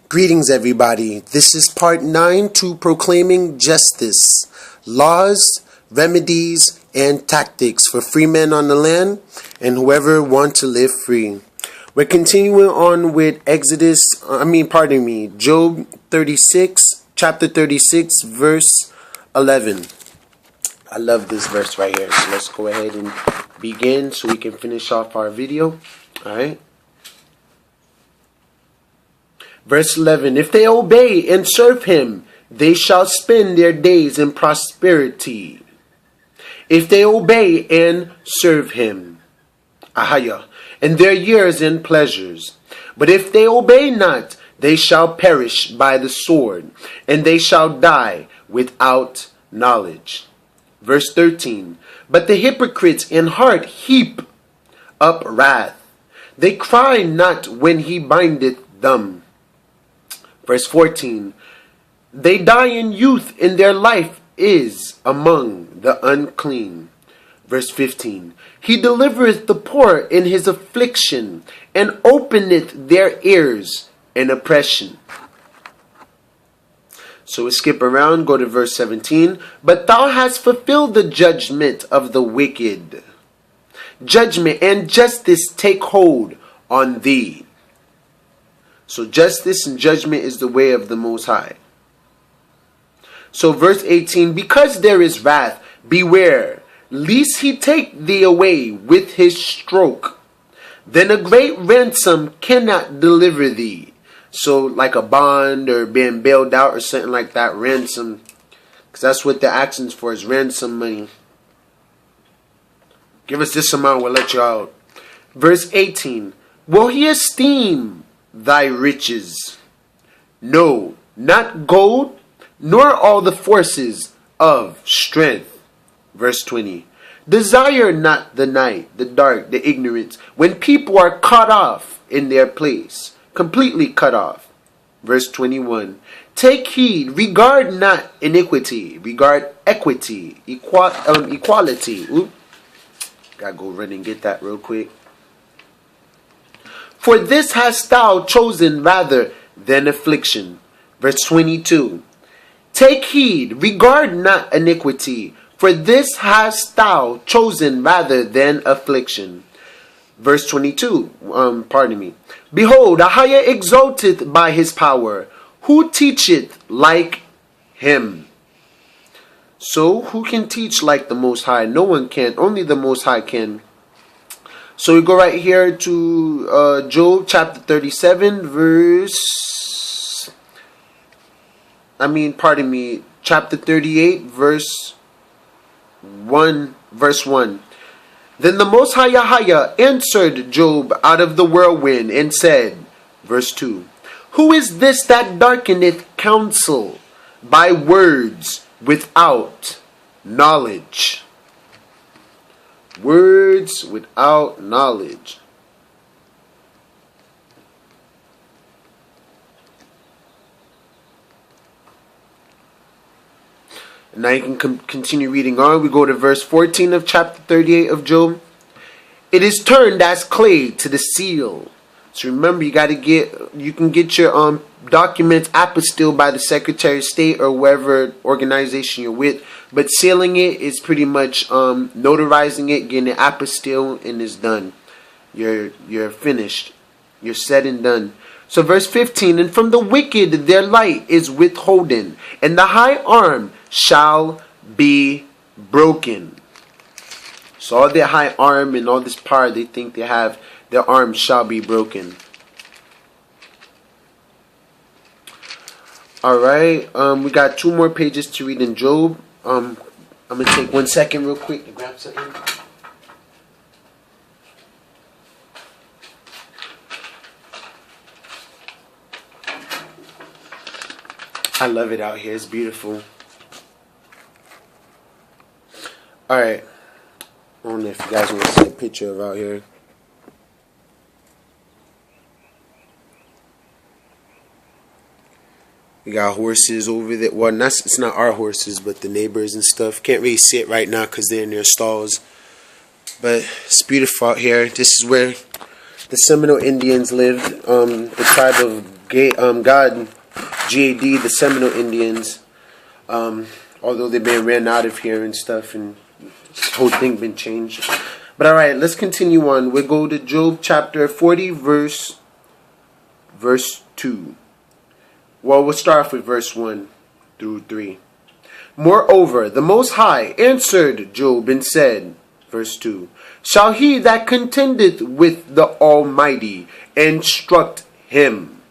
Greetings, everybody. This is part 9 to proclaiming justice, laws, remedies, and tactics for free men on the land and whoever want to live free. We're continuing on with Job 36, chapter 36, verse 11. I love this verse right here. So let's go ahead and begin so we can finish off our video. Alright. Verse 11, if they obey and serve him, they shall spend their days in prosperity. If they obey and serve him, Al-Ahayah, and their years in pleasures. But if they obey not, they shall perish by the sword, and they shall die without knowledge. Verse 13, but the hypocrites in heart heap up wrath. They cry not when he bindeth them. Verse 14, they die in youth, and their life is among the unclean. Verse 15, he delivereth the poor in his affliction, and openeth their ears in oppression. So we skip around, go to verse 17. But thou hast fulfilled the judgment of the wicked. Judgment and justice take hold on thee. So justice and judgment is the way of the Most High. So verse 18, because there is wrath, beware, lest he take thee away with his stroke. Then a great ransom cannot deliver thee. So like a bond or being bailed out or something like that, ransom. Because that's what the action's for, is ransom money. Give us this amount, we'll let you out. Verse 18, will he esteem thy riches? No, not gold, nor all the forces of strength. Verse 20, desire not the night, the dark, the ignorance, when people are cut off in their place, completely cut off. Verse 21, take heed, regard not iniquity, regard equity, equality. Oop. Gotta go run and get that real quick. For this hast thou chosen rather than affliction. Verse 22. Take heed, regard not iniquity, for this hast thou chosen rather than affliction. Verse 22. Behold, Al-Ahayah exalteth by his power. Who teacheth like him? So, who can teach like the Most High? No one can. Only the Most High can. So we go right here to Job chapter 37 chapter 38 verse 1. Then the Most High Yashaiya answered Job out of the whirlwind and said, verse 2, who is this that darkeneth counsel by words without knowledge? Words without knowledge. And now you can continue reading on. We go to verse 14 of chapter 38 of Job. It is turned as clay to the seal. So remember, you can get your documents apostilled by the Secretary of State or whatever organization you're with. But sealing it is pretty much notarizing it, getting it apostilled, and it's done. You're finished. You're said and done. So verse 15, and from the wicked their light is withholden, and the high arm shall be broken. So all their high arm and all this power they think they have, their arms shall be broken. Alright, we got 2 more pages to read in Job. I'm going to take 1 second real quick to grab something. I love it out here. It's beautiful. Alright. I don't know if you guys want to see a picture of out here. We got horses over there. Well, it's not our horses, but the neighbors and stuff. Can't really see it right now because they're in their stalls. But it's beautiful out here. This is where the Seminole Indians lived. The tribe of God, GAD, the Seminole Indians, although they've been ran out of here and stuff, and this whole thing been changed. But alright, let's continue on. We'll go to Job chapter 40, verse 2. Well, we'll start off with verse 1 through 3. Moreover, the Most High answered Job and said, verse 2, shall he that contendeth with the Almighty instruct him?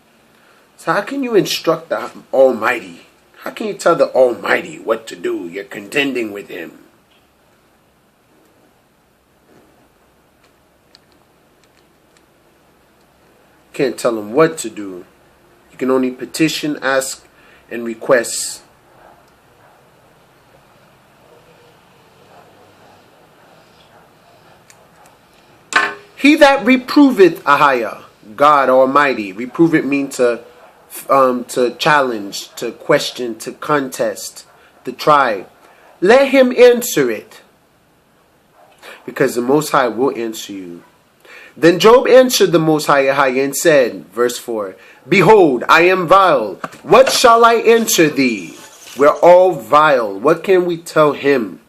So how can you instruct the Almighty? How can you tell the Almighty what to do? You're contending with him. You can't tell him what to do. You can only petition, ask, and request. He that reproveth Ahayah, God Almighty. Reprove it means to challenge, to question, to contest, to try. Let him answer it, because the Most High will answer you. Then Job answered the Most High Ahayah and said, verse 4, behold, I am vile. What shall I answer thee? We're all vile. What can we tell him?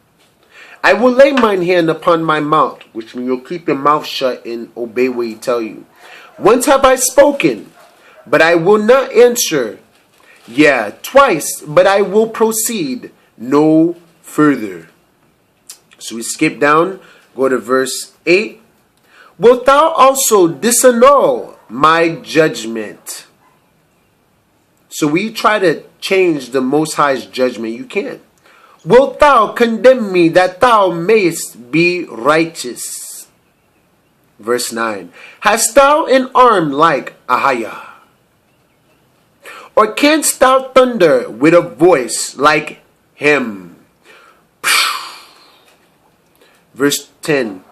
I will lay mine hand upon my mouth, which means you'll keep your mouth shut and obey what he tell you. Once have I spoken, but I will not answer. Yeah, twice, but I will proceed no further. So we skip down, go to verse 8. Wilt thou also disannul my judgment? So we try to change the Most High's judgment. You can't. Wilt thou condemn me that thou mayest be righteous? Verse 9. Hast thou an arm like Ahayah? Or canst thou thunder with a voice like him? Verse 10.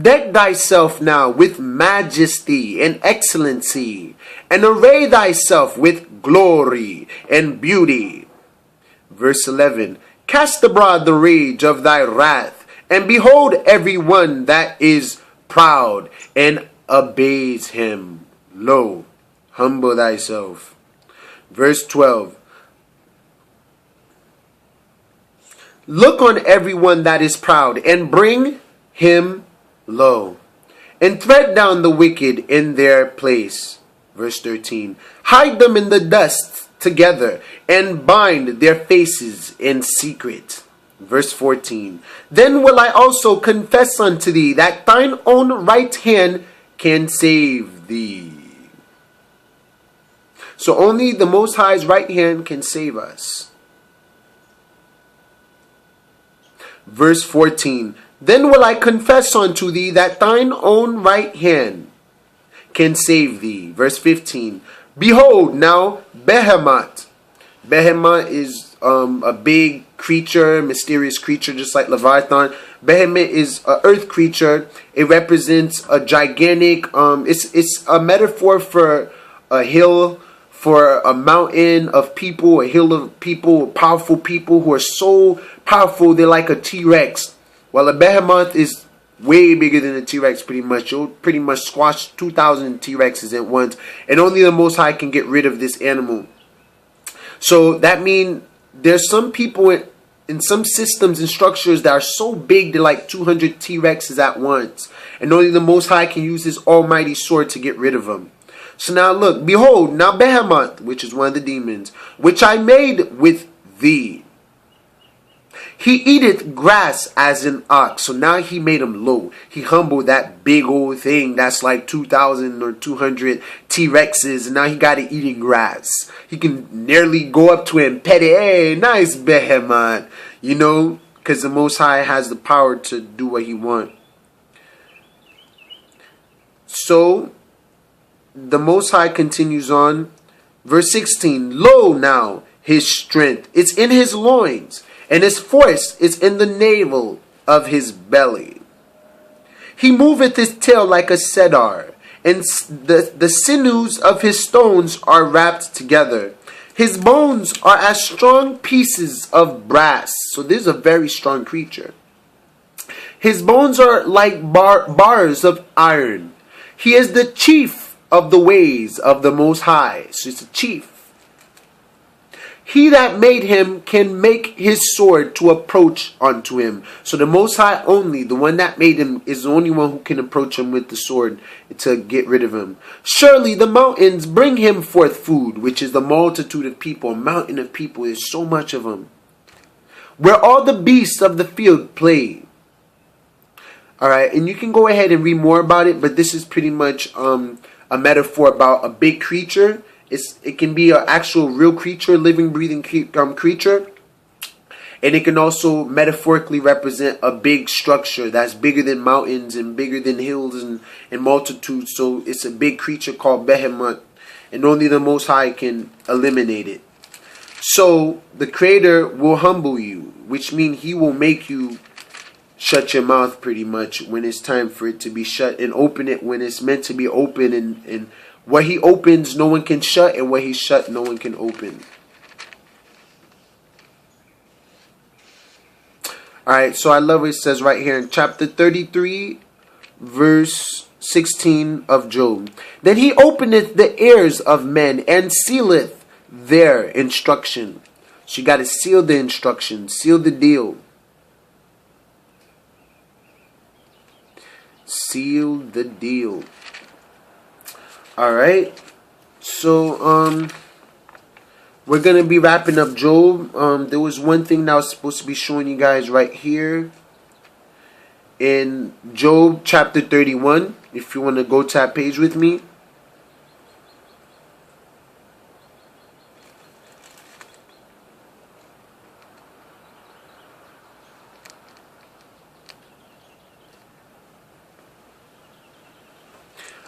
Deck thyself now with majesty and excellency, and array thyself with glory and beauty. Verse 11. Cast abroad the rage of thy wrath, and behold every one that is proud, and obeys him. Lo, humble thyself. Verse 12. Look on every one that is proud, and bring him low, and tread down the wicked in their place. Verse 13. Hide them in the dust together, and bind their faces in secret. Verse 14. Then will I also confess unto thee that thine own right hand can save thee. So only the Most High's right hand can save us. Verse 14. Then will I confess unto thee that thine own right hand can save thee. Verse 15. Behold now Behemoth. Behemoth is a big creature, mysterious creature, just like Leviathan. Behemoth is an earth creature. It represents a gigantic, it's a metaphor for a hill, for a mountain of people, a hill of people, powerful people who are so powerful they're like a T-Rex. While a Behemoth is way bigger than a T-Rex, pretty much. You'll pretty much squash 2,000 T-Rexes at once. And only the Most High can get rid of this animal. So that means there's some people in some systems and structures that are so big they're like 200 T-Rexes at once. And only the Most High can use his almighty sword to get rid of them. So now look, behold, now Behemoth, which is one of the demons, which I made with thee. He eateth grass as an ox. So now he made him low. He humbled that big old thing that's like 2,000 or 200 T-Rexes. And now he got it eating grass. He can nearly go up to him, pet it. Hey, nice Behemoth. You know, because the Most High has the power to do what he wants. So, the Most High continues on. Verse 16. Lo now, his strength. It's in his loins. And his force is in the navel of his belly. He moveth his tail like a cedar, and the sinews of his stones are wrapped together. His bones are as strong pieces of brass. So this is a very strong creature. His bones are like bars of iron. He is the chief of the ways of the Most High. So it's a chief. He that made him can make his sword to approach unto him. So the Most High only, the one that made him, is the only one who can approach him with the sword to get rid of him. Surely the mountains bring him forth food, which is the multitude of people. A mountain of people, is so much of them. Where all the beasts of the field play. Alright, and you can go ahead and read more about it, but this is pretty much a metaphor about a big creature. It can be an actual real creature, living, breathing creature. And it can also metaphorically represent a big structure that's bigger than mountains and bigger than hills and multitudes. So it's a big creature called Behemoth. And only the Most High can eliminate it. So the Creator will humble you, which means He will make you shut your mouth pretty much when it's time for it to be shut, and open it when it's meant to be open, and what He opens no one can shut, and what He shut no one can open. Alright, so I love what it says right here in chapter 33 verse 16 of Job. Then He openeth the ears of men and sealeth their instruction. So you got to seal the instruction, seal the deal. Seal the deal. Alright, so we're gonna be wrapping up Job. There was one thing that I was supposed to be showing you guys right here in Job chapter 31. If you want to go to that page with me.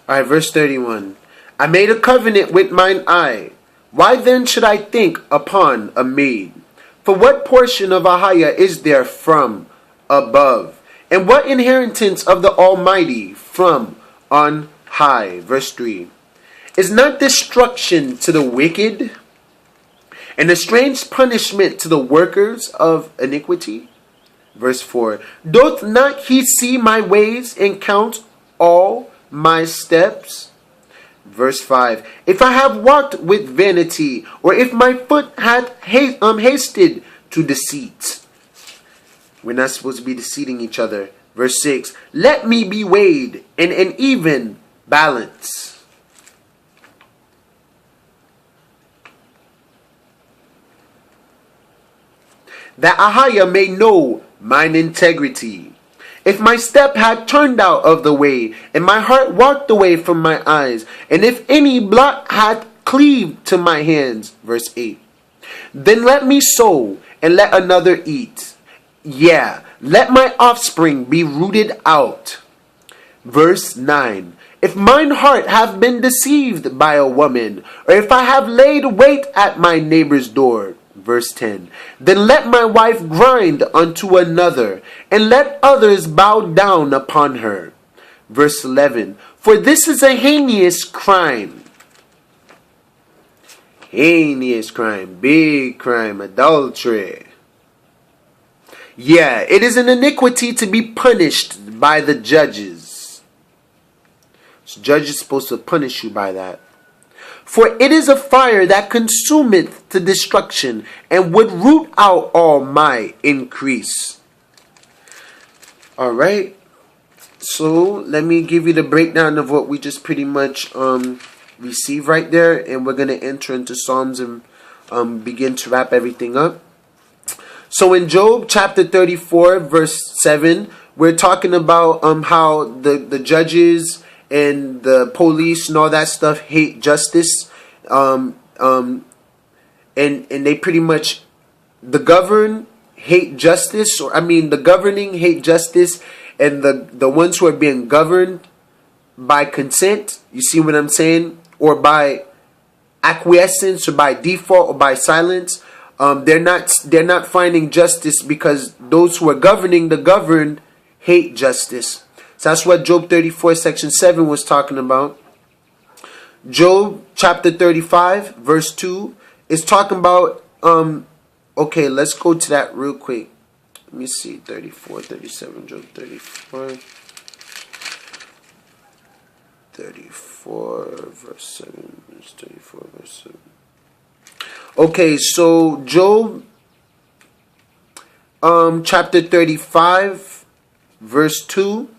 Alright, verse 31. I made a covenant with mine eye. Why then should I think upon a maid? For what portion of Ahayah is there from above? And what inheritance of the Almighty from on high? Verse 3. Is not destruction to the wicked, and a strange punishment to the workers of iniquity? Verse 4. Doth not He see my ways and count all my steps? Verse 5. If I have walked with vanity, or if my foot hath hasted to deceit. We're not supposed to be deceiving each other. Verse 6. Let me be weighed in an even balance. That Ahayah may know mine integrity. If my step had turned out of the way, and my heart walked away from my eyes, and if any blot had cleaved to my hands. Verse 8. Then let me sow, and let another eat. Yeah, let my offspring be rooted out. Verse 9. If mine heart have been deceived by a woman, or if I have laid wait at my neighbor's door. Verse 10. Then let my wife grind unto another, and let others bow down upon her. Verse 11. For this is a heinous crime. Heinous crime. Big crime. Adultery. Yeah, it is an iniquity to be punished by the judges. So judge is supposed to punish you by that. For it is a fire that consumeth to destruction, and would root out all my increase. Alright. So let me give you the breakdown of what we just pretty much received right there. And we're going to enter into Psalms and begin to wrap everything up. So in Job chapter 34 verse 7, we're talking about how the judges and the police and all that stuff hate justice, and they pretty much, the governing hate justice, and the ones who are being governed by consent, you see what I'm saying, or by acquiescence, or by default, or by silence, they're not finding justice because those who are governing the governed hate justice. So that's what Job 34 section 7 was talking about. Job chapter 35 verse 2 is talking about, okay, let's go to that real quick. Let me see, 34, 37, Job 34. 34 verse 7. Verse 34 verse 7. Okay, so Job chapter 35 verse 2.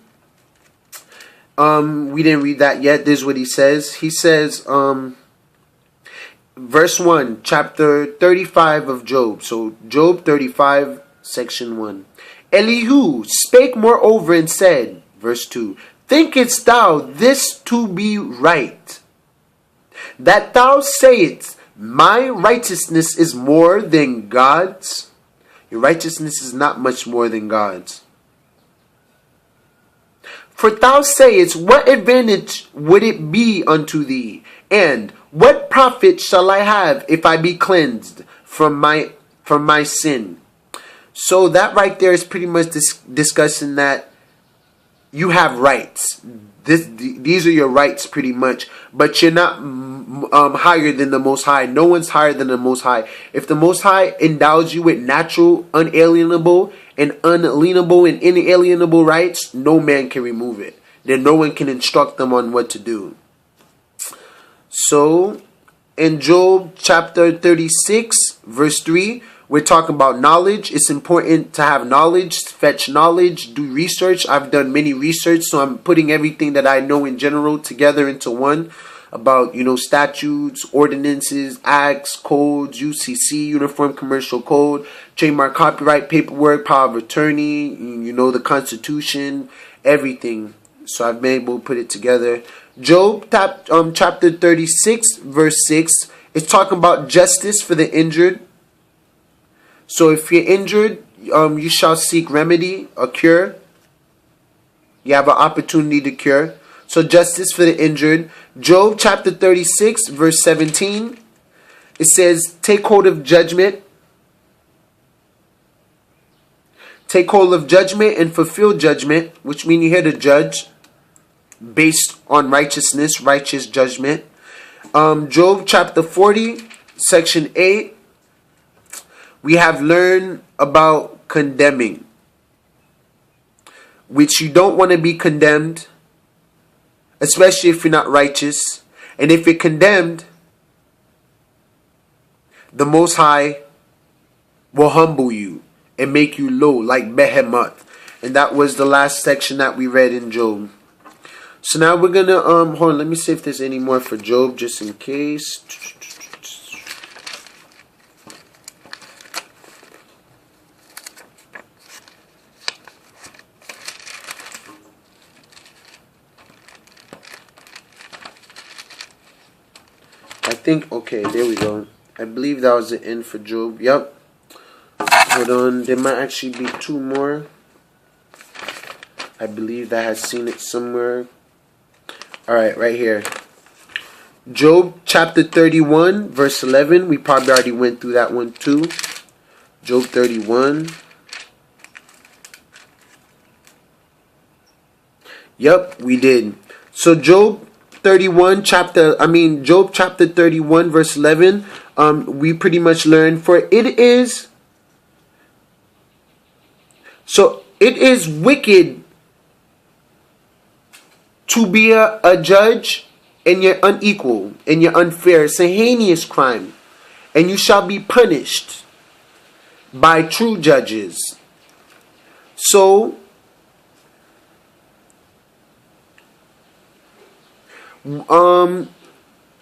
We didn't read that yet. This is what he says. He says, verse 1, chapter 35 of Job. So Job 35, section 1. Elihu spake moreover and said, verse 2, thinkest thou this to be right, that thou sayest, my righteousness is more than God's? Your righteousness is not much more than God's. For thou sayest, what advantage would it be unto thee? And what profit shall I have if I be cleansed from my sin? So that right there is pretty much discussing that you have rights. These are your rights pretty much. But you're not higher than the Most High. No one's higher than the Most High. If the Most High endows you with natural, unalienable, and unalienable and inalienable rights, no man can remove it. Then no one can instruct them on what to do. So, in Job chapter 36, verse 3, we're talking about knowledge. It's important to have knowledge, fetch knowledge, do research. I've done many research, so I'm putting everything that I know in general together into one. About, statutes, ordinances, acts, codes, UCC, Uniform Commercial Code, trademark, copyright, paperwork, power of attorney, the Constitution, everything. So I've been able to put it together. Job chapter 36, verse 6, it's talking about justice for the injured. So if you're injured, you shall seek remedy, a cure. You have an opportunity to cure. So justice for the injured. Job chapter 36 verse 17. It says, take hold of judgment. Take hold of judgment and fulfill judgment. Which means you're here to judge. Based on righteousness, righteous judgment. Job chapter 40 section 8. We have learned about condemning. Which you don't want to be condemned. Especially if you're not righteous. And if you're condemned, the Most High will humble you and make you low like behemoth. And that was the last section that we read in Job. So now we're going to, hold on, let me see if there's any more for Job just in case. Okay, there we go. I believe that was the end for Job. Yep. Hold on. There might actually be two more. I believe that I had seen it somewhere. Alright, right here. Job chapter 31, verse 11. We probably already went through that one too. Job 31. Yep, we did. So Job chapter 31 verse 11, we pretty much learned, for it is wicked to be a judge, and you're unequal and you're unfair. It's a heinous crime, and you shall be punished by true judges. So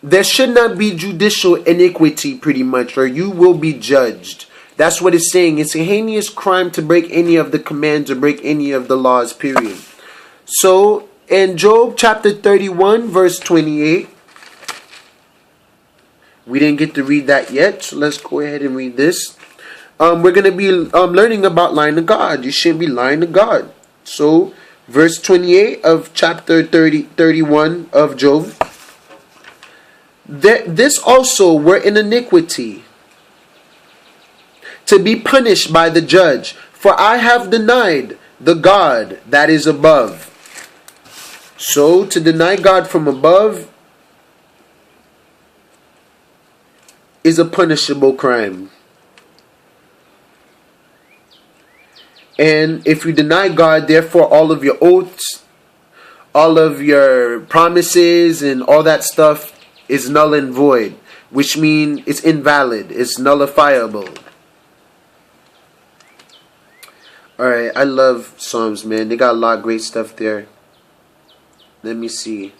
there should not be judicial iniquity, pretty much, or you will be judged. That's what it's saying. It's a heinous crime to break any of the commands or break any of the laws, period. So in Job chapter 31 verse 28, we didn't get to read that yet, so let's go ahead and read this. We're going to be learning about lying to God. You shouldn't be lying to God. So verse 28 of chapter 31 of Job. This also were an iniquity, to be punished by the judge. For I have denied the God that is above. So to deny God from above is a punishable crime. And if you deny God, therefore all of your oaths, all of your promises and all that stuff is null and void, which means it's invalid, it's nullifiable. Alright, I love Psalms, man. They got a lot of great stuff there. Let me see.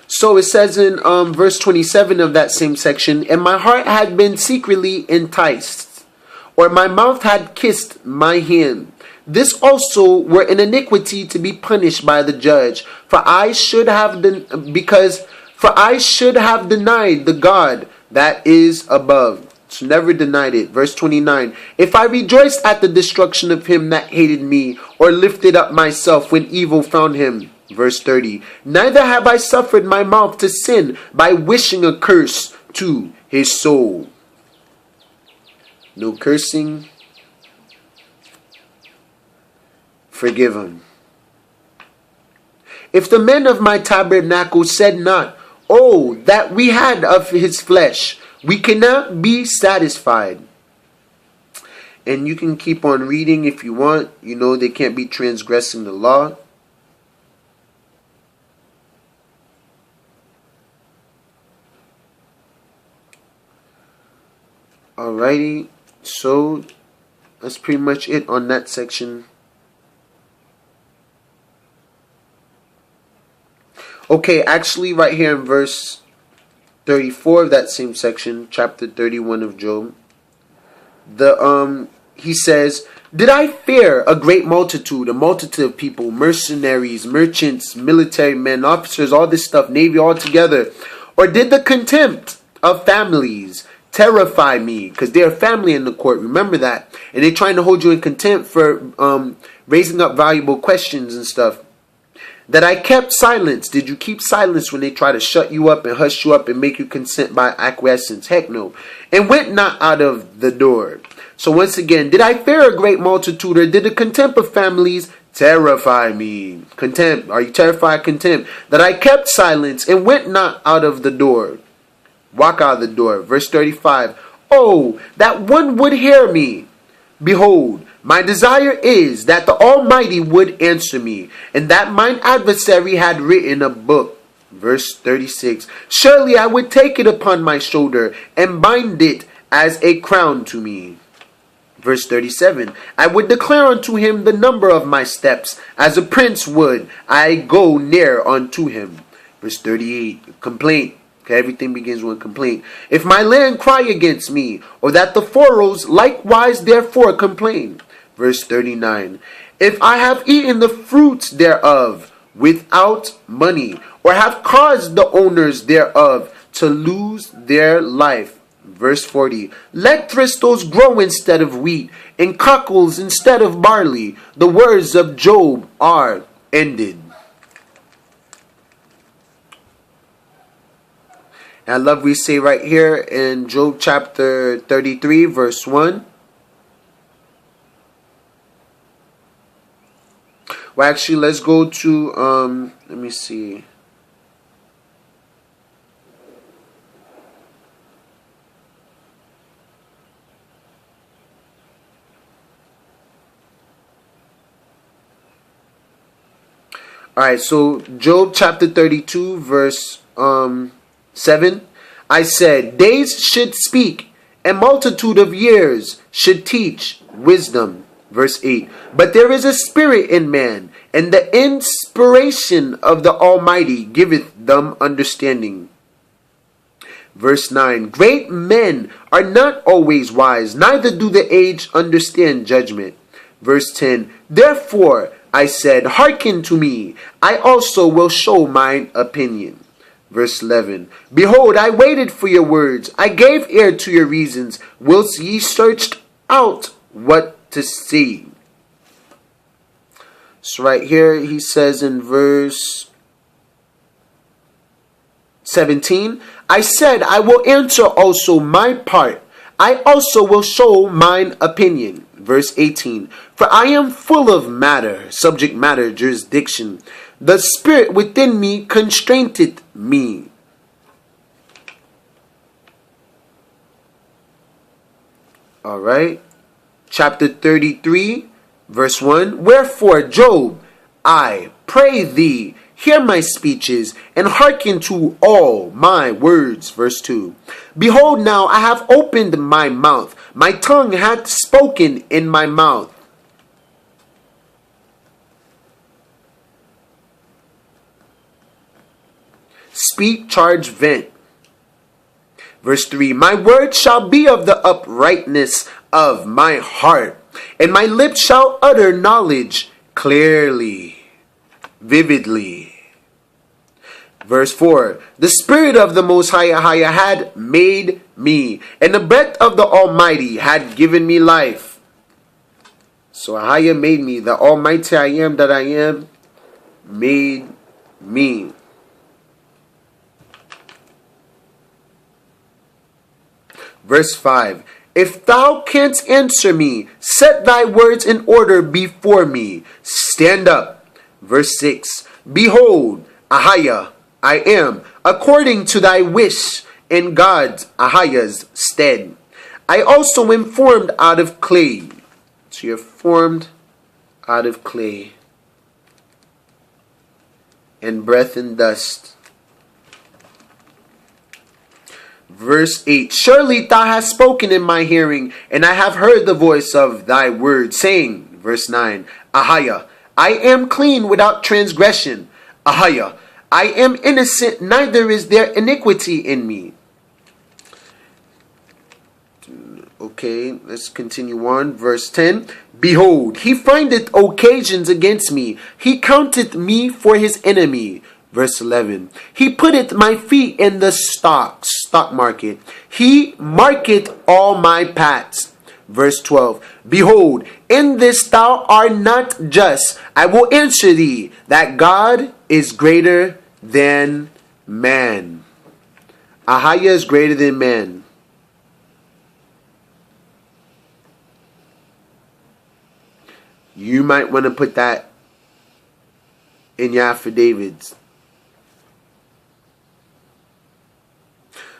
So it says in verse 27 of that same section, and my heart had been secretly enticed, or my mouth had kissed my hand. This also were an iniquity to be punished by the judge, for I should have denied the God that is above. So never denied it. Verse 29. If I rejoiced at the destruction of him that hated me, or lifted up myself when evil found him. Verse 30. Neither have I suffered my mouth to sin by wishing a curse to his soul. No cursing. Forgive him. If the men of my tabernacle said not, oh, that we had of his flesh, we cannot be satisfied. And you can keep on reading if you want. You know they can't be transgressing the law. Alrighty, so that's pretty much it on that section. Okay, actually right here in verse 34 of that same section, chapter 31 of Job, he says, did I fear a great multitude, a multitude of people, mercenaries, merchants, military men, officers, all this stuff, navy all together, or did the contempt of families terrify me? Because they're family in the court, remember that, and they're trying to hold you in contempt for raising up valuable questions and stuff. That I kept silence. Did you keep silence when they try to shut you up and hush you up and make you consent by acquiescence? Heck no. And went not out of the door. So once again, did I fear a great multitude, or did the contempt of families terrify me? Contempt. Are you terrified? Contempt. That I kept silence and went not out of the door. Walk out of the door. Verse 35. Oh, that one would hear me. Behold, my desire is that the Almighty would answer me, and that mine adversary had written a book. Verse 36. Surely I would take it upon my shoulder and bind it as a crown to me. Verse 37. I would declare unto him the number of my steps, as a prince would I go near unto him. Verse 38. Complaint. Okay, everything begins with a complaint. If my land cry against me, or that the furrows likewise therefore complain. Verse 39. If I have eaten the fruits thereof without money, or have caused the owners thereof to lose their life. Verse 40. Let thistles grow instead of wheat, and cockles instead of barley. The words of Job are ended. And I love we say right here in Job chapter 33 verse 1. Well, actually, let's go to, let me see. Alright, so Job chapter 32 verse 7. I said, days should speak, and multitude of years should teach wisdom. Verse 8. But there is a spirit in man, and the inspiration of the Almighty giveth them understanding. Verse 9. Great men are not always wise, neither do the aged understand judgment. Verse 10. Therefore I said, hearken to me, I also will show mine opinion. Verse 11. Behold, I waited for your words, I gave ear to your reasons, whilst ye searched out what to see. So right here he says in verse 17, I said, I will answer also my part, I also will show mine opinion. Verse 18. For I am full of matter, subject matter, jurisdiction. The spirit within me constraineth me. Alright. Chapter 33, verse 1. Wherefore, Job, I pray thee, hear my speeches, and hearken to all my words. Verse 2. Behold, now I have opened my mouth, my tongue hath spoken in my mouth. Speak, charge, vent. Verse 3. My word shall be of the uprightness of my heart, and my lips shall utter knowledge clearly, vividly. Verse 4. The Spirit of the Most High Ha-Hayah had made me, and the breath of the Almighty had given me life. So Ha-Hayah made me. The Almighty I am that I am made me. Verse 5. If thou canst answer me, set thy words in order before me. Stand up. Verse 6. Behold, Ahayah, I am, according to thy wish, in God's, Ahayah's stead. I also am formed out of clay. So you're formed out of clay, and breath and dust. Verse 8. Surely thou hast spoken in my hearing, and I have heard the voice of thy word, saying, verse 9, Ahayah, I am clean without transgression. Ahayah, I am innocent, neither is there iniquity in me. Okay, let's continue on. Verse 10. Behold, he findeth occasions against me. He counteth me for his enemy. Verse 11. He putteth my feet in the stock market. He marketh all my paths. Verse 12. Behold, in this thou art not just. I will answer thee that God is greater than man. Ahayah is greater than man. You might want to put that in your affidavits.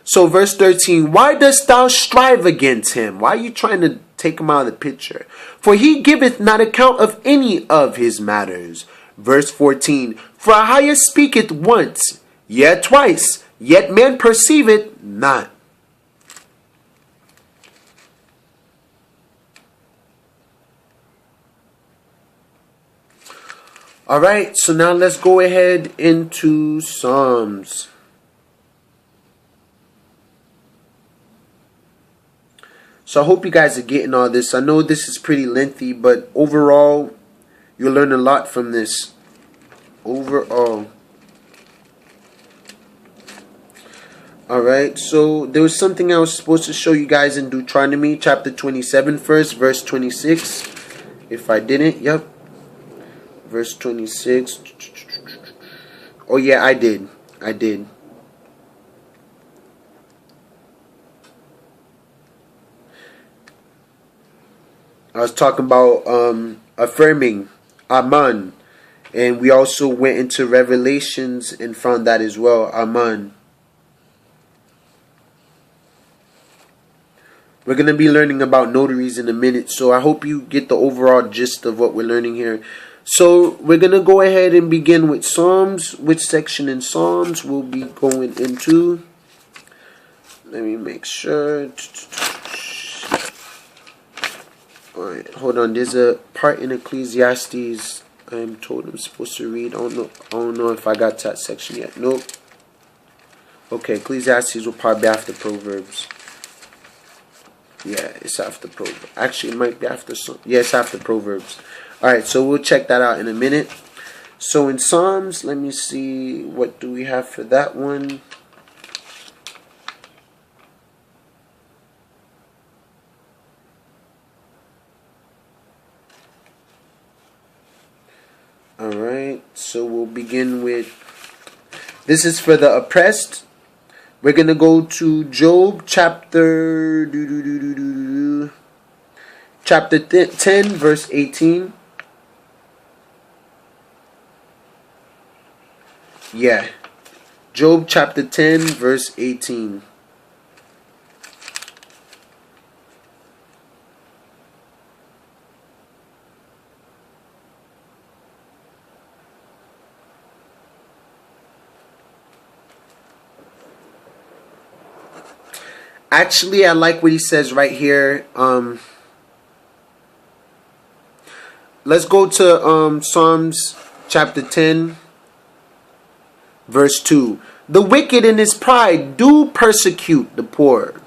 So verse 13, why dost thou strive against him? Why are you trying to take him out of the picture? For he giveth not account of any of his matters. Verse 14, for Ahayah speaketh once, yet twice, yet man perceiveth not. Alright, so now let's go ahead into Psalms. So I hope you guys are getting all this. I know this is pretty lengthy, but overall, you'll learn a lot from this. Overall. Alright, so there was something I was supposed to show you guys in Deuteronomy chapter 27 first, verse 26. If I didn't, yep. Verse 26. Oh yeah, I did. I was talking about affirming Ahman, and we also went into Revelations and found that as well, Ahman. We're going to be learning about notaries in a minute, so I hope you get the overall gist of what we're learning here. So we're going to go ahead and begin with Psalms. Which section in Psalms we'll be going into? Let me make sure. Alright, hold on. There's a part in Ecclesiastes I'm told I'm supposed to read. I don't know if I got to that section yet. Nope. Okay, Ecclesiastes will probably be after Proverbs. Yeah, it's after Proverbs. Actually, it might be after some. Yeah, it's after Proverbs. Alright, so we'll check that out in a minute. So in Psalms, let me see. What do we have for that one? Alright, so we'll begin with, this is for the oppressed. We're going to go to Job chapter 10 verse 18. Yeah, Job chapter 10 verse 18. Actually, I like what he says right here. Let's go to Psalms chapter 10, verse 2. The wicked in his pride do persecute the poor.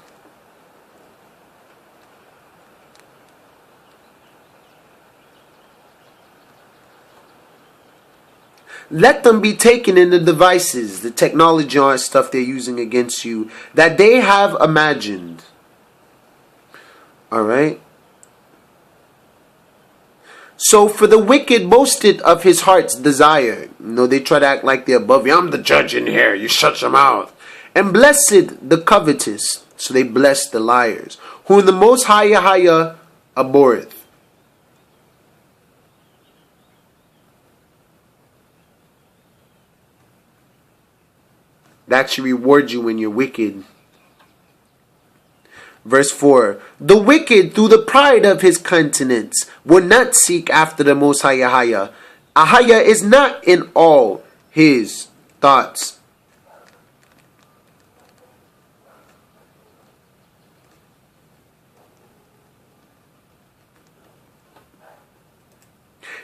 Let them be taken in the devices, the technology and stuff they're using against you, that they have imagined. Alright? So for the wicked boasted of his heart's desire. They try to act like they're above you. I'm the judge in here. You shut your mouth. And blessed the covetous. So they bless the liars, whom the most Ha-Ahayah abhorreth. That should reward you when you're wicked. Verse 4. The wicked through the pride of his countenance will not seek after the most Ahayah. Ahayah is not in all his thoughts.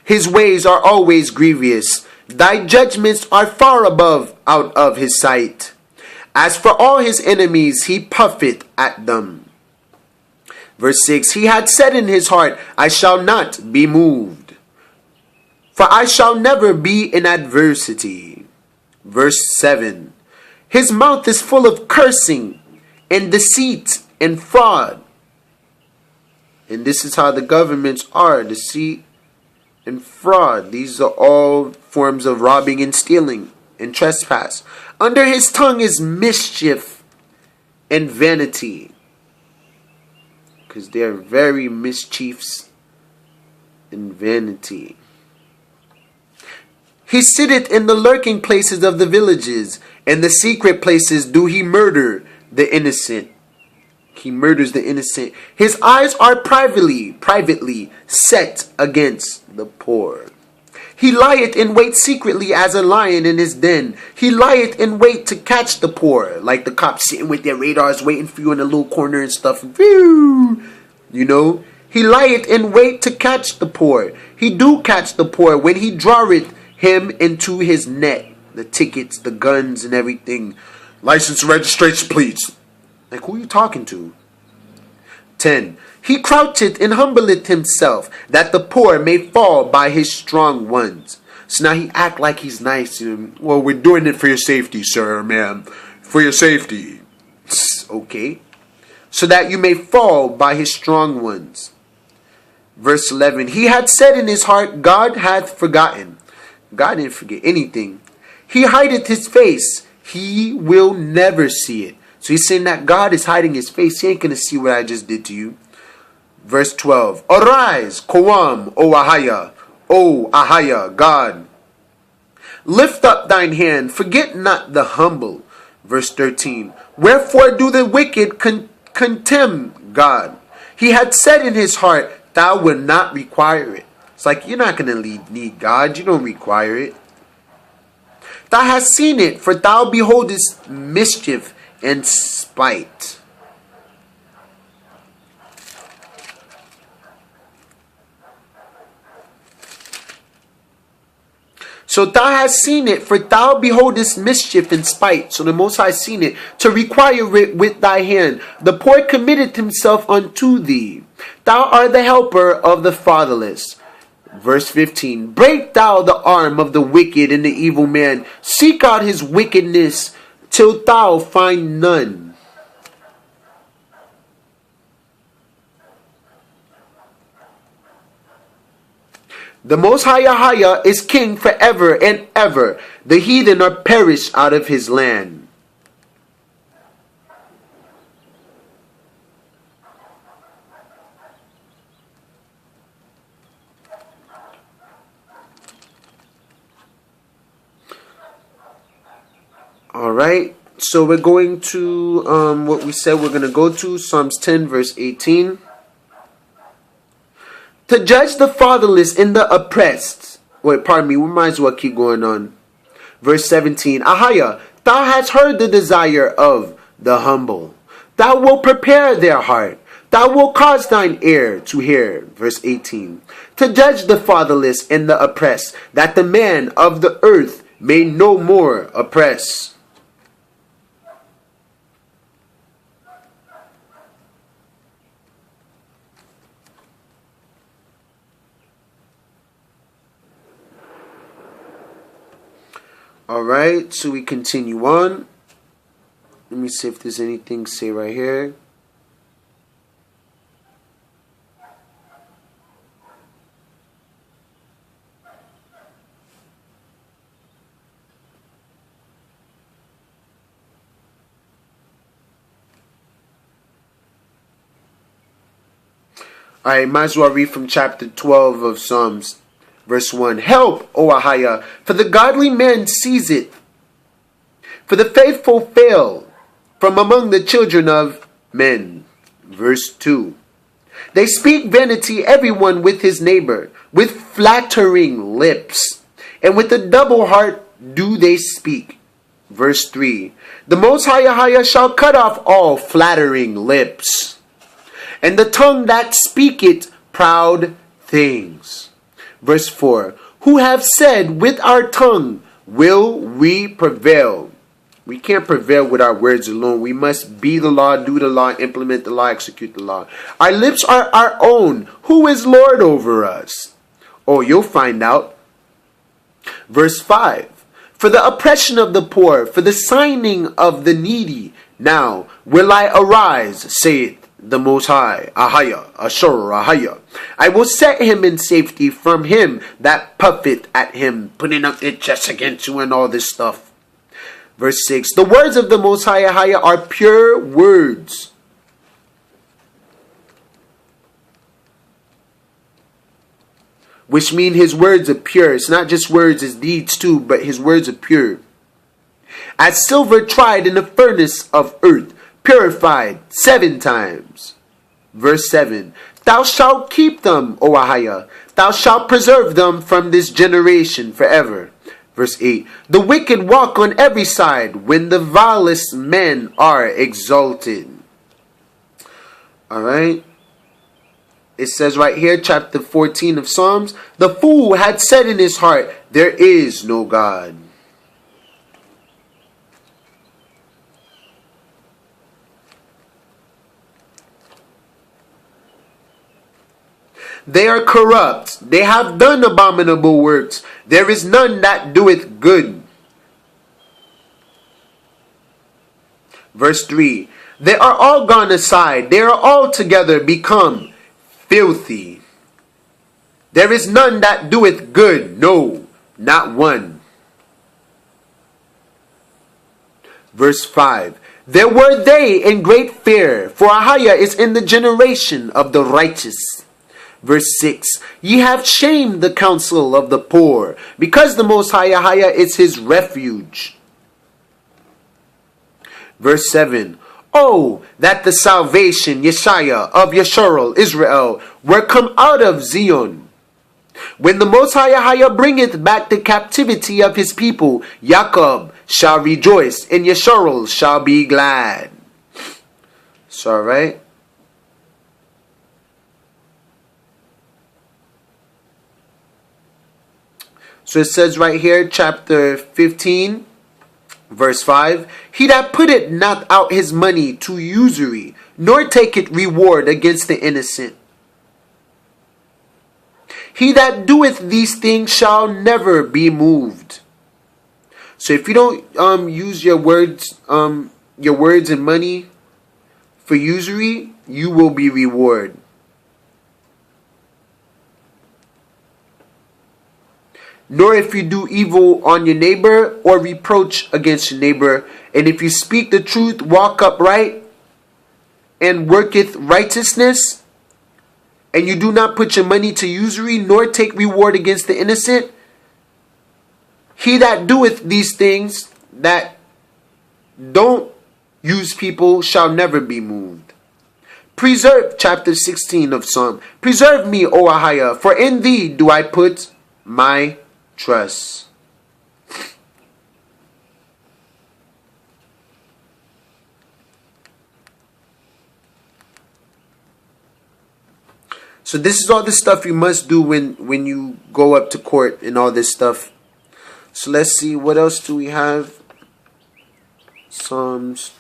His ways are always grievous. Thy judgments are far above out of his sight. As for all his enemies, he puffeth at them. Verse 6. He had said in his heart, I shall not be moved, for I shall never be in adversity. Verse 7. His mouth is full of cursing and deceit and fraud. And this is how the governments are, deceit and fraud. These are all forms of robbing and stealing and trespass. Under his tongue is mischief and vanity, because they are very mischiefs and vanity. He sitteth in the lurking places of the villages, and the secret places do he murder the innocent. He murders the innocent. His eyes are privately set against the poor. He lieth in wait secretly as a lion in his den. He lieth in wait to catch the poor, like the cops sitting with their radars waiting for you in a little corner and stuff. He lieth in wait to catch the poor. He do catch the poor when he draweth him into his net. The tickets, the guns, and everything. License, registration, please. Like, who are you talking to? 10. He croucheth and humbleth himself, that the poor may fall by his strong ones. So now he act like he's nice. Well, we're doing it for your safety, sir, ma'am. For your safety. Okay. So that you may fall by his strong ones. Verse 11. He had said in his heart, God hath forgotten. God didn't forget anything. He hideth his face. He will never see it. So he's saying that God is hiding his face. He ain't going to see what I just did to you. Verse 12. Arise, Qawam, O Ahayah, O Ahayah, God. Lift up thine hand, forget not the humble. Verse 13. Wherefore do the wicked contemn God? He had said in his heart, thou wilt not require it. It's like, you're not going to need God. You don't require it. Thou hast seen it, for thou beholdest mischief and spite. So thou hast seen it, for thou beholdest mischief and spite. So the Most High seen it, to require it with thy hand. The poor committeth himself unto thee. Thou art the helper of the fatherless. Verse 15. Break thou the arm of the wicked and the evil man. Seek out his wickedness till thou find none. The Most High is king forever and ever. The heathen are perished out of his land. Alright, so we're going to what we said we're going to go to, Psalms 10 verse 18. To judge the fatherless and the oppressed. Wait, pardon me, we might as well keep going on. Verse 17. Ahayah, thou hast heard the desire of the humble. Thou wilt prepare their heart. Thou wilt cause thine ear to hear. Verse 18. To judge the fatherless and the oppressed, that the man of the earth may no more oppress. Alright, so we continue on. Let me see if there's anything to say right here. Alright, might as well read from chapter 12 of Psalms, verse 1. Help, O Ahayah, for the godly man sees it. For the faithful fail from among the children of men. Verse 2. They speak vanity, everyone with his neighbor, with flattering lips, and with a double heart do they speak. Verse 3. The Most High shall cut off all flattering lips, and the tongue that speaketh proud things. Verse 4. Who have said, with our tongue will we prevail. We can't prevail with our words alone. We must be the law, do the law, implement the law, execute the law. Our lips are our own. Who is Lord over us? Oh, you'll find out. Verse 5. For the oppression of the poor, for the signing of the needy, now will I arise, saith the Most High, Ahayah, Ahayah. I will set him in safety from him that puffeth at him, putting up their chest against you and all this stuff. Verse 6. The words of the Most High Ahayah are pure words. Which mean his words are pure. It's not just words, it's deeds too, but his words are pure. As silver tried in the furnace of earth, purified 7 times. Verse 7. Thou shalt keep them, O Ahayah. Thou shalt preserve them from this generation forever. Verse 8. The wicked walk on every side when the vilest men are exalted. Alright. It says right here, chapter 14 of Psalms. The fool had said in his heart, there is no God. They are corrupt. They have done abominable works. There is none that doeth good. Verse 3. They are all gone aside. They are altogether become filthy. There is none that doeth good. No, not one. Verse 5. There were they in great fear, for Ahayah is in the generation of the righteous. Verse 6. Ye have shamed the counsel of the poor, because the Most High Ahayah is his refuge. Verse 7. Oh, that the salvation, Yashaiya, of Yasharal, Israel, were come out of Zion. When the Most High Ahayah bringeth back the captivity of his people, Jacob shall rejoice, and Yasharal shall be glad. So, alright. So it says right here, chapter 15, verse 5. He that putteth not out his money to usury, nor taketh reward against the innocent. He that doeth these things shall never be moved. So if you don't use your words and money for usury, you will be rewarded. Nor if you do evil on your neighbor or reproach against your neighbor, and if you speak the truth, walk upright, and worketh righteousness, and you do not put your money to usury, nor take reward against the innocent, he that doeth these things, that don't use people, shall never be moved. Preserve, chapter 16 of Psalm. Preserve me, O Ahayah, for in thee do I put my trust. So this is all the stuff you must do when you go up to court and all this stuff. So let's see, what else do we have? Psalms.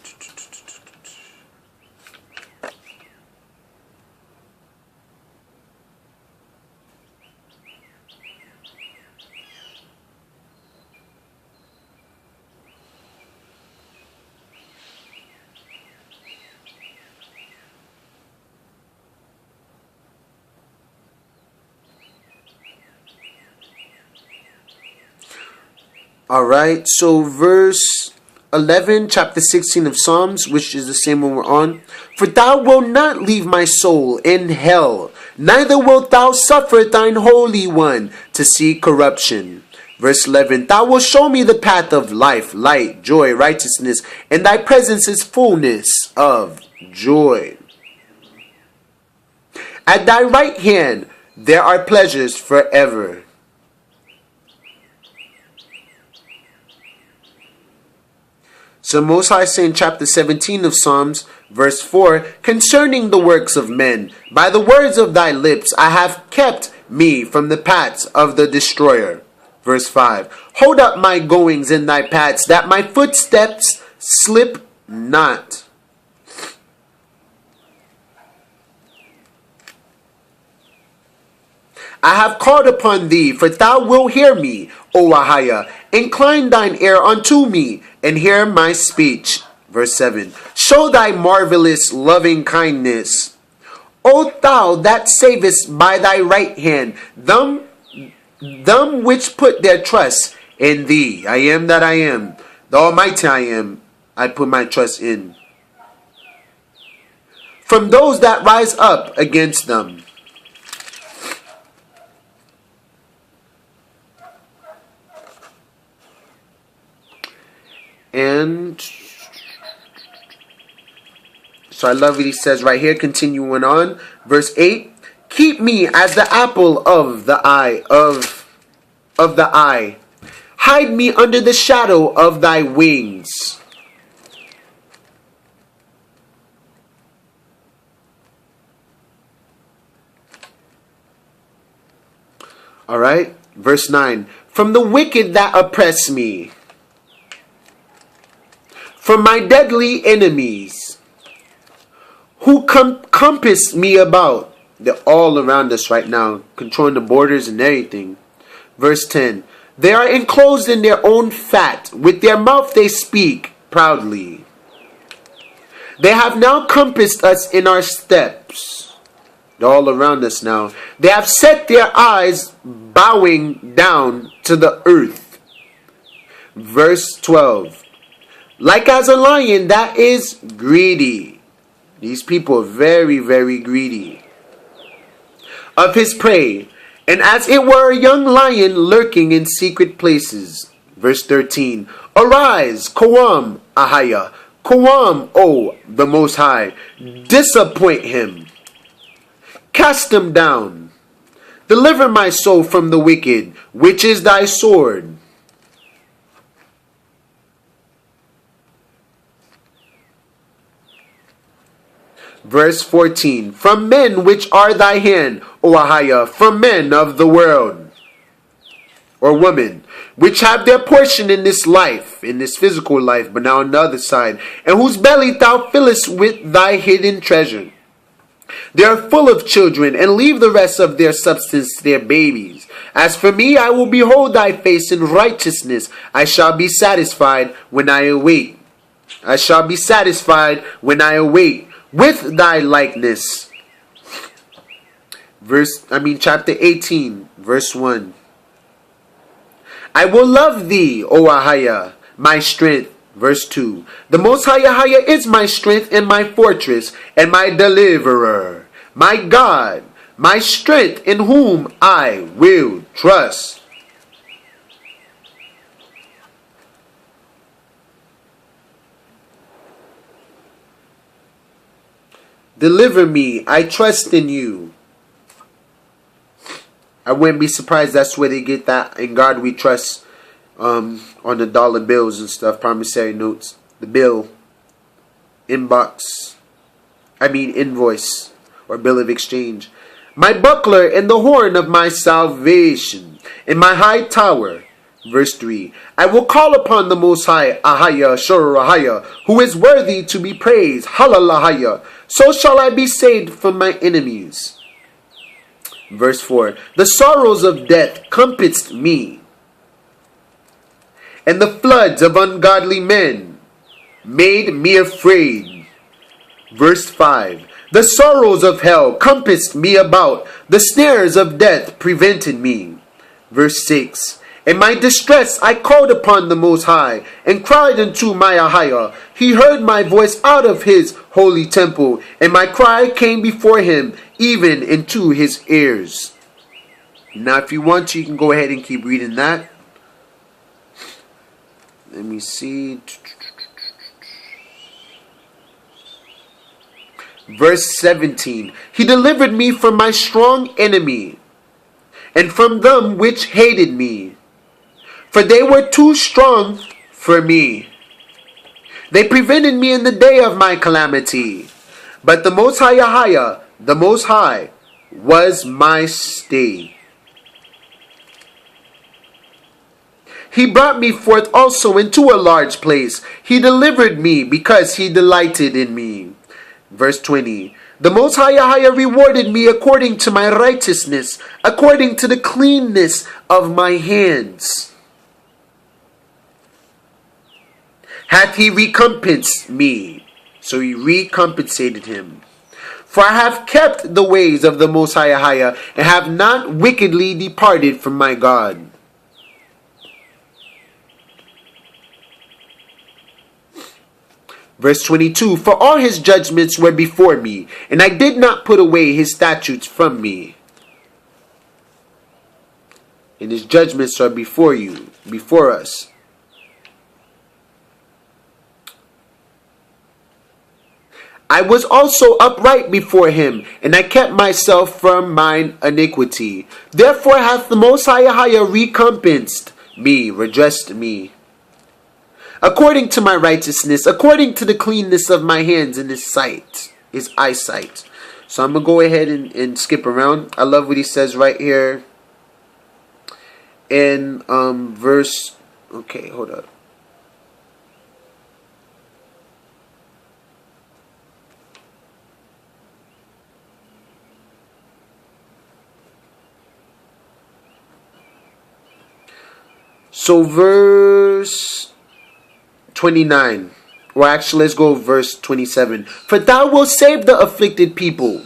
Alright, so verse 11, chapter 16 of Psalms, which is the same one we're on. For thou wilt not leave my soul in hell, neither wilt thou suffer thine Holy One to see corruption. Verse 11, thou wilt show me the path of life, light, joy, righteousness, and thy presence is fullness of joy. At thy right hand there are pleasures forever. So Most High say in chapter 17 of Psalms, verse 4, concerning the works of men, by the words of thy lips I have kept me from the paths of the destroyer. Verse 5, hold up my goings in thy paths, that my footsteps slip not. I have called upon thee, for thou wilt hear me, O Ahayah. Incline thine ear unto me, and hear my speech. Verse 7. Show thy marvelous loving kindness, O thou that savest by thy right hand, them which put their trust in thee. I am that I am, the Almighty I am, I put my trust in. From those that rise up against them. And so I love what he says right here, continuing on. Verse 8, keep me as the apple of the eye, of the eye. Hide me under the shadow of thy wings. All right, verse 9, from the wicked that oppress me, from my deadly enemies, who compass me about. They're all around us right now, controlling the borders and everything. Verse 10, they are enclosed in their own fat, with their mouth they speak proudly. They have now compassed us in our steps. They're all around us now. They have set their eyes bowing down to the earth. Verse 12, like as a lion that is greedy. These people are very, very greedy of his prey, and as it were a young lion lurking in secret places. Verse 13, arise, Qawam, Ahayah, Qawam, O the Most High, disappoint him, cast him down, deliver my soul from the wicked, which is thy sword. Verse 14, from men which are thy hand, O Ahayah, from men of the world, or women, which have their portion in this life, in this physical life, but now on the other side, and whose belly thou fillest with thy hidden treasure. They are full of children, and leave the rest of their substance to their babies. As for me, I will behold thy face in righteousness. I shall be satisfied when I await. I shall be satisfied when I await with thy likeness. Chapter 18, verse 1. I will love thee, O Ahayah, my strength. Verse 2. The Most High Ahayah is my strength and my fortress and my deliverer, my God, my strength, in whom I will trust. Deliver me, I trust in you. I wouldn't be surprised that's where they get that "in God we trust" on the dollar bills and stuff, promissory notes, the bill, invoice, or bill of exchange. my buckler and the horn of my salvation, and my high tower. Verse 3, I will call upon the Most High, Ahayah, who is worthy to be praised, Al-Ahayah. So shall I be saved from my enemies. Verse 4, the sorrows of death compassed me, and the floods of ungodly men made me afraid. Verse 5, the sorrows of hell compassed me about, the snares of death prevented me. Verse 6, in my distress I called upon the Most High, and cried unto my Ahayah. He heard my voice out of his holy temple, and my cry came before him, even into his ears. Now if you want to, you can go ahead and keep reading that. Let me see. Verse 17, he delivered me from my strong enemy, and from them which hated me. For they were too strong for me. They prevented me in the day of my calamity. But the Most High Yashaiya, the Most High, was my stay. He brought me forth also into a large place. He delivered me because he delighted in me. Verse 20, the Most High Yashaiya rewarded me according to my righteousness, according to the cleanness of my hands. Hath he recompensed me. So he recompensated him. For I have kept the ways of the Most High Yashaiya, and have not wickedly departed from my God. Verse 22, for all his judgments were before me, and I did not put away his statutes from me. And his judgments are before you, before us. I was also upright before him, and I kept myself from mine iniquity. Therefore hath the Most High Yashaiya recompensed me, redressed me, according to my righteousness, according to the cleanness of my hands in his sight, his eyesight. So I'm going to go ahead and skip around. I love what he says right here in verse, okay, hold up. So verse 29, or actually let's go verse 27. For thou wilt save the afflicted people,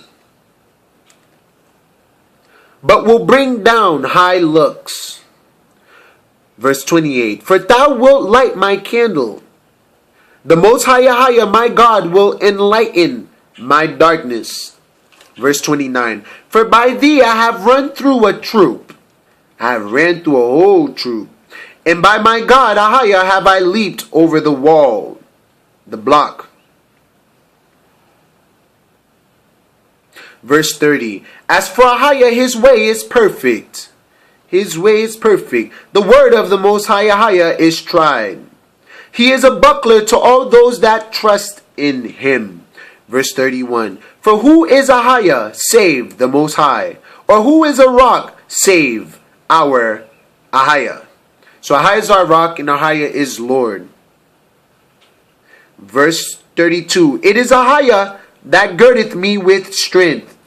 but will bring down high looks. Verse 28, for thou wilt light my candle. The Most High Yashaiya, my God, will enlighten my darkness. Verse 29, for by thee I have run through a troop. I have ran through a whole troop. And by my God, Ahayah, have I leaped over the wall, the block. Verse 30. As for Ahayah, his way is perfect. His way is perfect. The word of the Most High Yashaiya is tried. He is a buckler to all those that trust in him. Verse 31. For who is Ahayah save the Most High? Or who is a rock save our Ahayah? So Ahayah is our rock, and Ahayah is Lord. Verse 32. It is Ahayah that girdeth me with strength,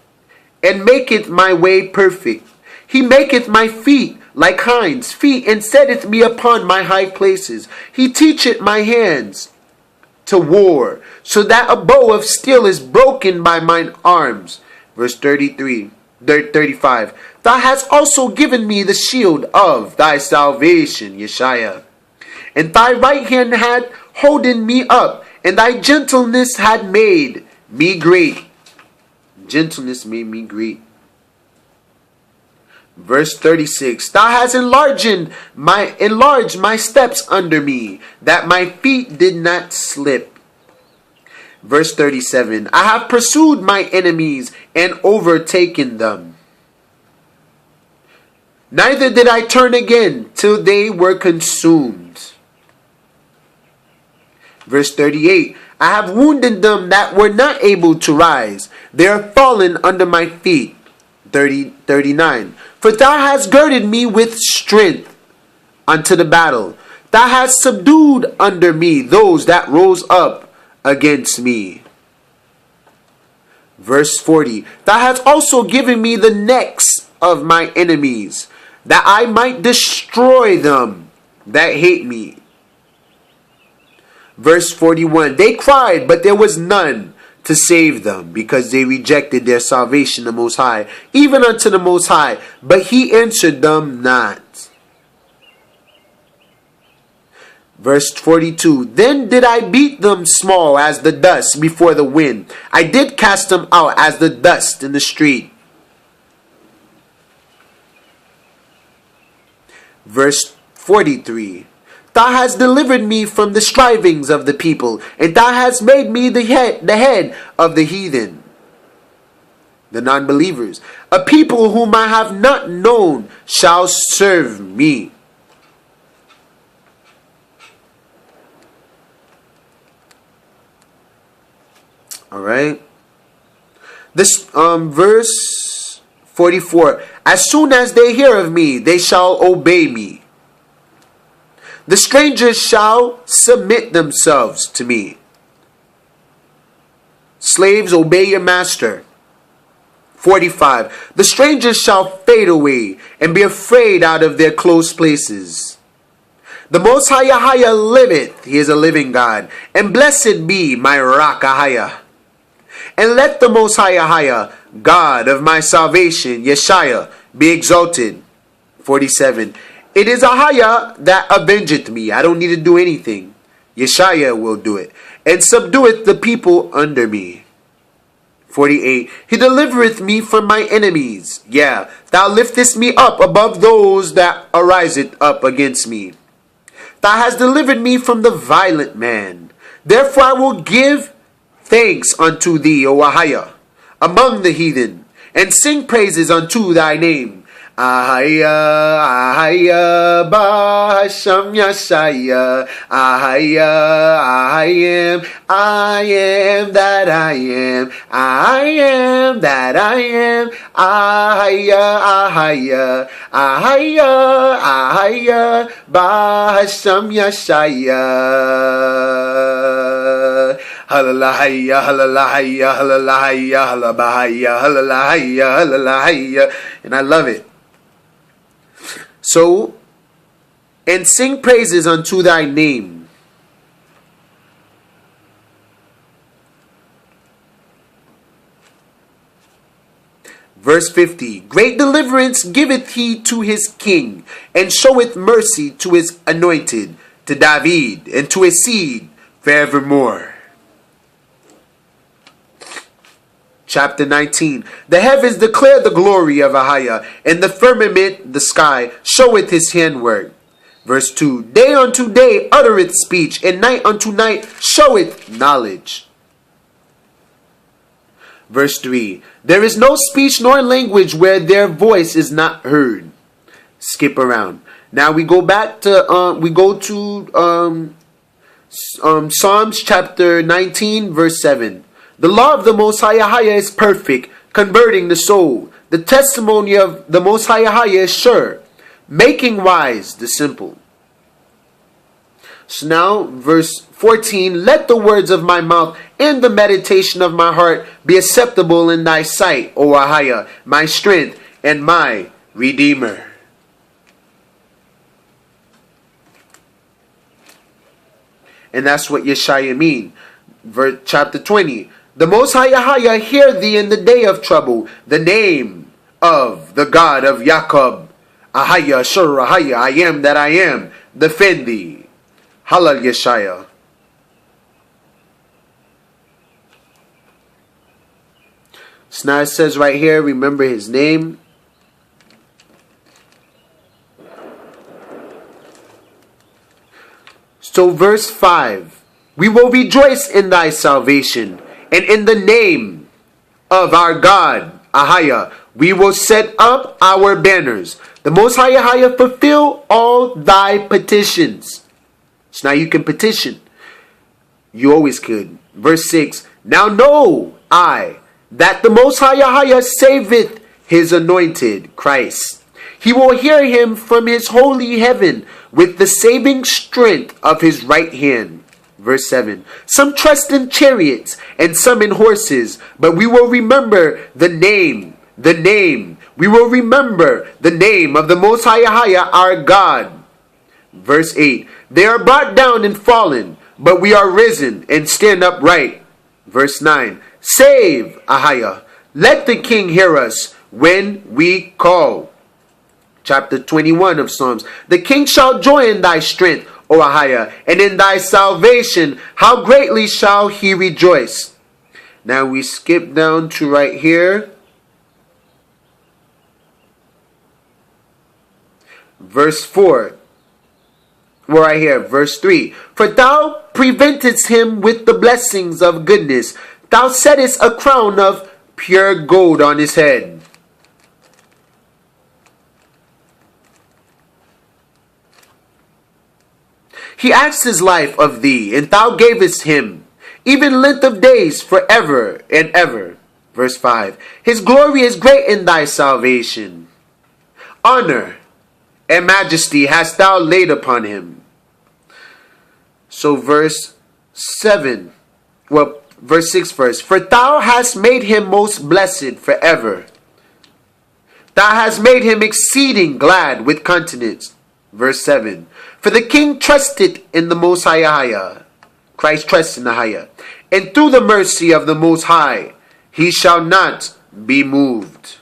and maketh my way perfect. He maketh my feet like hinds' feet, and setteth me upon my high places. He teacheth my hands to war, so that a bow of steel is broken by mine arms. Verse 35. Thou hast also given me the shield of thy salvation, Yashaiya. And thy right hand had holden me up, and thy gentleness had made me great. Gentleness made me great. Verse 36. Thou hast enlarged my steps under me, that my feet did not slip. Verse 37. I have pursued my enemies and overtaken them. Neither did I turn again till they were consumed. Verse 38. I have wounded them that were not able to rise. They are fallen under my feet. 39. For thou hast girded me with strength unto the battle. Thou hast subdued under me those that rose up against me. Verse 40. Thou hast also given me the necks of my enemies, that I might destroy them that hate me. Verse 41. They cried, but there was none to save them, because they rejected their salvation, the Most High, even unto the Most High, but he answered them not. Verse 42. Then did I beat them small as the dust before the wind. I did cast them out as the dust in the street. Verse 43. Thou hast delivered me from the strivings of the people, and thou hast made me the head of the heathen, the non-believers. A people whom I have not known shall serve me. Alright. This verse 44. As soon as they hear of me, they shall obey me. The strangers shall submit themselves to me. Slaves, obey your master. 45. The strangers shall fade away and be afraid out of their close places. The Most High Yashaiya liveth, he is a living God, and blessed be my rock Ahayah. And let the Most High Yashaiya, God of my salvation, Yashaiya, be exalted. 47. It is Ahayah that avengeth me. I don't need to do anything. Yashaiya will do it. And subdueth the people under me. 48. He delivereth me from my enemies. Yeah, thou liftest me up above those that ariseth up against me. Thou hast delivered me from the violent man. Therefore I will give thanks unto thee, O Ahayah, among the heathen, and sing praises unto thy name. Ahayah, Ahayah, Bahasham, Yashaiya. Ahayah, I am that I am. I am that I am. Ahayah, Ahayah, Ahayah, Ahayah, Bahasham, Yashaiya. Al-Ahayah, Al-Ahayah, Al-Ahayah, Al-Bahayah, Al-Ahayah, Al-Ahayah. And I love it. So, and sing praises unto thy name. Verse 50. Great deliverance giveth he to his king, and showeth mercy to his anointed, to David, and to his seed forevermore. Chapter 19. The heavens declare the glory of Ahayah, and the firmament, the sky, showeth his handwork. Verse 2. Day unto day uttereth speech, and night unto night showeth knowledge. Verse 3. There is no speech nor language where their voice is not heard. Skip around. Now we go back to Psalms chapter 19 verse 7. The law of the Most High Yashaiya is perfect, converting the soul. The testimony of the Most High Yashaiya is sure, making wise the simple. So now, verse 14, let the words of my mouth and the meditation of my heart be acceptable in thy sight, O Ahayah, my strength and my Redeemer. And that's what Yashaiya mean. Verse chapter 20. The Most High Yashaiya hear thee in the day of trouble. The name of the God of Jacob, Ahayah, Ahayah, I am that I am, defend thee. Halal Yashaiya. So now it says right here, remember his name. So verse 5. We will rejoice in thy salvation, and in the name of our God, Ahayah, we will set up our banners. The Most High Yashaiya fulfill all thy petitions. So now you can petition. You always could. Verse 6. Now know I that the Most High Yashaiya saveth his anointed, Christ. He will hear him from his holy heaven with the saving strength of his right hand. Verse 7. Some trust in chariots and some in horses, but we will remember the name. We will remember the name of the Most High Yashaiya, our God. Verse 8. They are brought down and fallen, but we are risen and stand upright. Verse 9. Save, Ahayah. Let the king hear us when we call. Chapter 21 of Psalms. The king shall joy in thy strength, O Ahayah, and in thy salvation, how greatly shall he rejoice. Now we skip down to right here. Verse 4. Well, right here, verse 3. For thou preventest him with the blessings of goodness. Thou settest a crown of pure gold on his head. He asked his life of thee, and thou gavest him, even length of days forever and ever. Verse 5. His glory is great in thy salvation. Honor and majesty hast thou laid upon him. So verse 7. Well, verse 6 first. For thou hast made him most blessed forever. Thou hast made him exceeding glad with countenance. Verse 7. For the king trusted in the Most High Yashaiya. Christ trusts in the Ahayah. And through the mercy of the Most High, he shall not be moved.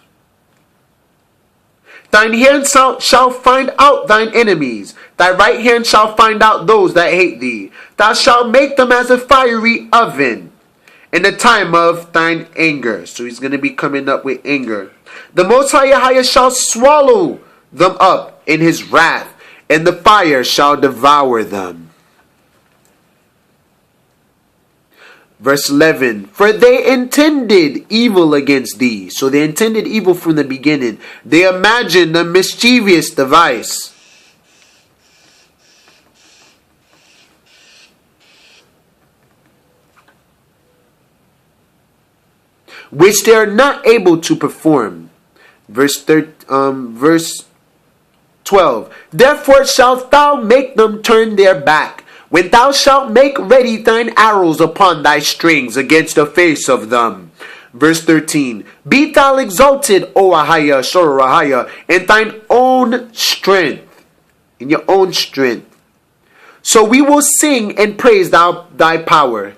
Thine hand shall find out thine enemies. Thy right hand shall find out those that hate thee. Thou shalt make them as a fiery oven in the time of thine anger. So he's going to be coming up with anger. The Most High Yashaiya shall swallow them up in his wrath, and the fire shall devour them. Verse 11. For they intended evil against thee. So they intended evil from the beginning. They imagined a mischievous device. Which they are not able to perform. Verse 12. Therefore shalt thou make them turn their back, when thou shalt make ready thine arrows upon thy strings against the face of them. Verse 13. Be thou exalted, O Ahayah, Ahayah, in thine own strength. In your own strength. So we will sing and praise thy power.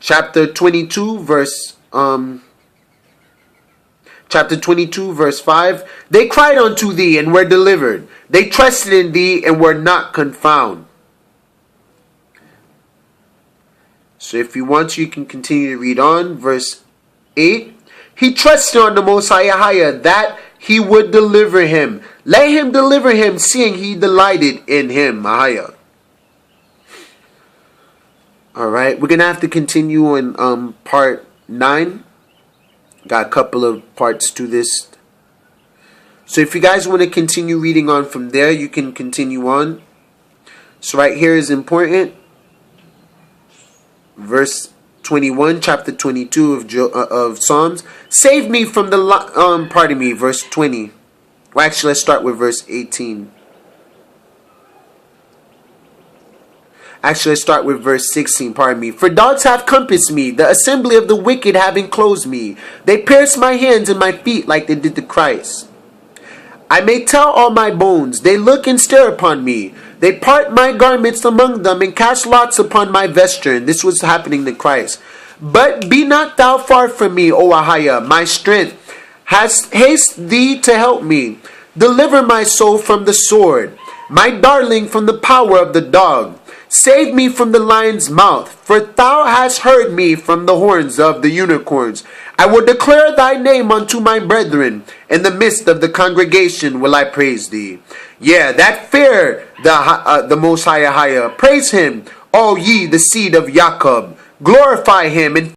Chapter 22 verse 5. They cried unto thee and were delivered. They trusted in thee and were not confounded. So if you want to, you can continue to read on. Verse 8. He trusted on the Most High Yashaiya that he would deliver him. Let him deliver him, seeing he delighted in him. Ahayah. Alright, we're going to have to continue in part 9. Got a couple of parts to this. So if you guys want to continue reading on from there, you can continue on. So right here is important. Verse 21, chapter 22 of Psalms. Save me from the, verse 20. Well, actually, let's start with verse 18. Actually, let's start with verse 16, For dogs have compassed me, the assembly of the wicked have enclosed me. They pierced my hands and my feet like they did to Christ. I may tell all my bones, they look and stare upon me. They part my garments among them and cast lots upon my vesture. And this was happening to Christ. But be not thou far from me, O Ahayah, my strength. Haste thee to help me. Deliver my soul from the sword, my darling from the power of the dog. Save me from the lion's mouth, for thou hast heard me from the horns of the unicorns. I will declare thy name unto my brethren. In the midst of the congregation will I praise thee. Yeah, that fear the Most High Yashaiya. Praise him, all ye the seed of Jacob. Glorify him and